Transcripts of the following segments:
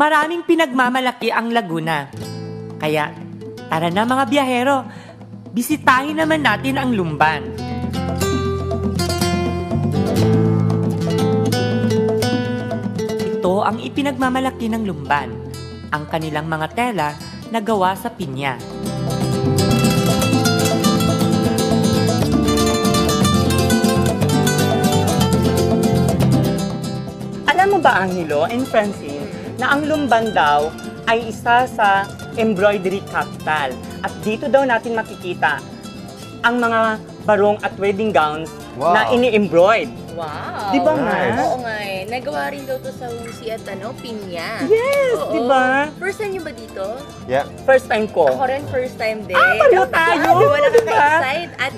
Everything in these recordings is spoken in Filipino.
Maraming pinagmamalaki ang Laguna. Kaya, tara na mga biyahero, bisitahin naman natin ang Lumban. Ito ang ipinagmamalaki ng Lumban, ang kanilang mga tela na gawa sa pinya. Alam mo ba, Angelo and Francine, na ang Lumban daw ay isa sa embroidery capital. At dito daw natin makikita ang mga barong at wedding gowns na ini-embroid. Wow! Di ba nga? Oo nga eh. Nagawa rin daw to sa Husi at Pinya. Yes, Oo. di ba? First time niyo ba dito? Yeah. First time ko. Ako rin first time din. pareho tayo! Di ba Di ba? nakaka-excite? At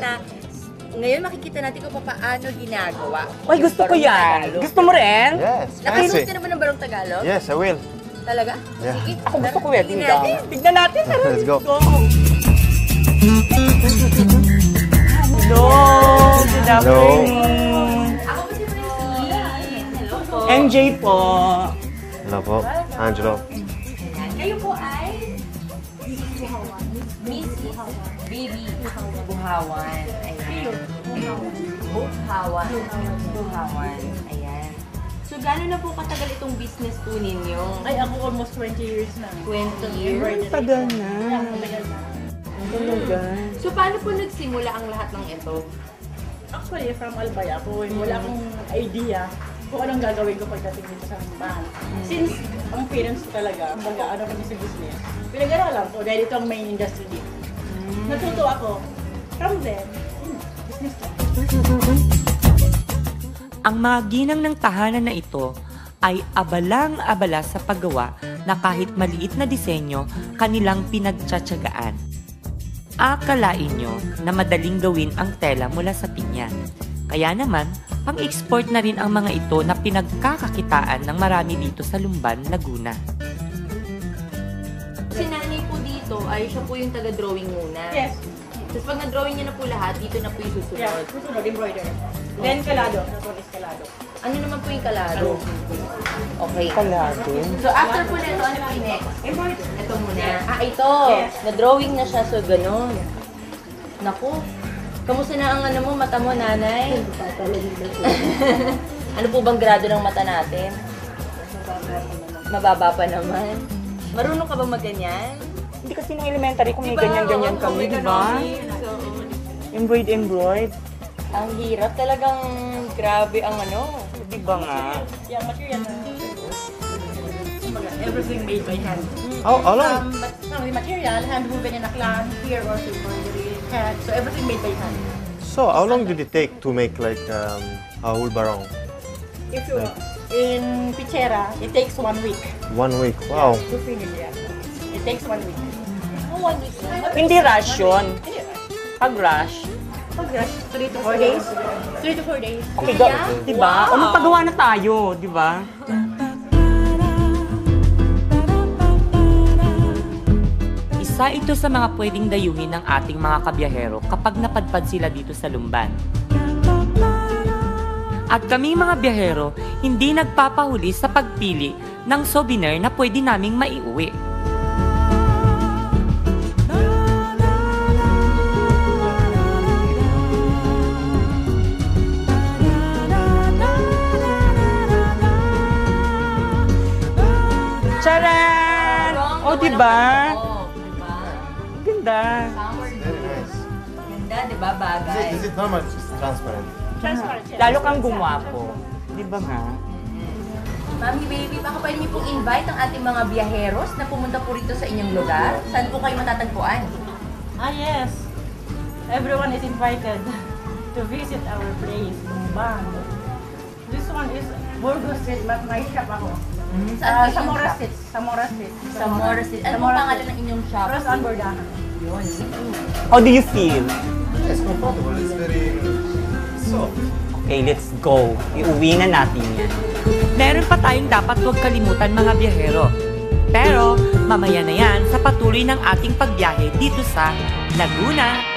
ngayon makikita natin kung paano ginagawa. Ay, gusto ko Barong yan. Tagalog. Gusto mo rin? Yes, Nakasuot fancy. ka na ba ng Barong Tagalog? Yes, I will. Talaga? Yeah. Sige. Ako gusto ko wedding Tingnan gown. natin. Tignan natin. Tara, Let's go. Hello! Good afternoon! Ako ba si Francine? Hello po. MJ po. Hello po. Angelo. Kayo po ay? Miss Baby Buhawan. Ayan. Buhawan. Buhawan. Ayan. So, gano'n na po katagal itong business po ninyo? Ay, ako almost 20 years na. 20 years? Tagal na. Matagal na. Talaga. So, paano po nagsimula ang lahat ng ito? Actually, from Albay ako, wala akong idea kung anong gagawin ko pagdating dito sa Lumban. Since ang parents ko talaga, mag-ano kami sa business, pinag-aralan ko dahil ito ang main industry dito. Natuto ako. From then, business ko. Ang mga ginang ng tahanan na ito ay abalang-abala sa paggawa na kahit maliit na disenyo kanilang pinagtsatsagaan. Akalain nyo na madaling gawin ang tela mula sa pinya. Kaya naman, pang-export na rin ang mga ito na pinagkakakitaan ng marami dito sa Lumban, Laguna. Si nanay po dito ay siya po yung taga-drawing muna. Yes. Tapos pag na-drawing niya na po lahat, dito na po yung susunod. Yeah, susunod, embroider. Then, kalado. That one is kalado. Ano naman po yung kalado? Okay. Kalado. So after po nito, ano po yung next? Embroider. Ito muna. Ito. Yes. Na-drawing na siya, so ganun. Naku. Kamusta na ang ano mo, mata mo, nanay? Ano po bang grado ng mata natin? Mababa pa naman. Marunong ka ba magganyan? Hindi kasi ng elementary kung may ganyan-ganyan kami, di ba? Embroid. Ang hirap talagang grabe ang ano. Di ba nga? Yung material na everything made by hand. How long? From the material, hand woven in a clan, here also embroidery, hand. So everything made by hand. So, how long did it take to make like a whole barong? If you in Pichera, it takes 1 week. 1 week. Wow. To finish, yeah. It takes 1 week. Oh, 1 week na. Hindi rush yun. Pag rush, Pag 3 to 4 days. 3 to 4 days. okay, di ba? O magpagawa na tayo, di ba? Isa ito sa mga pwedeng dayuhin ng ating mga kabiyahero kapag napadpad sila dito sa Lumban. At kami mga biyahero, hindi nagpapahuli sa pagpili ng souvenir na pwede naming maiuwi. Charan! O, di ba? Oh, diba? Ganda. Summer Very nice. Ganda, di ba? Bagay. Is it normal? It's transparent. Transparent. yeah. Lalo kang gumwapo. Di ba nga? Mami Baby, baka pwede niyo pong invite ang ating mga biyaheros na pumunta po rito sa inyong lugar. Saan po kayo matatagpuan? Ah, yes. Everyone is invited to visit our place, Lumban. This one is Burgos Street, but my shop ako. Saan po yung Zamora shop? Street. Zamora Street. Zamora Street. Ano po pangalan ng inyong shop? Rose and Bordahan. Yun. How do you feel? It's comfortable. It's very soft. Okay, let's go. Iuwi na natin yan. Meron pa tayong dapat huwag kalimutan mga biyahero. Pero mamaya na yan sa patuloy ng ating pagbiyahe dito sa Laguna,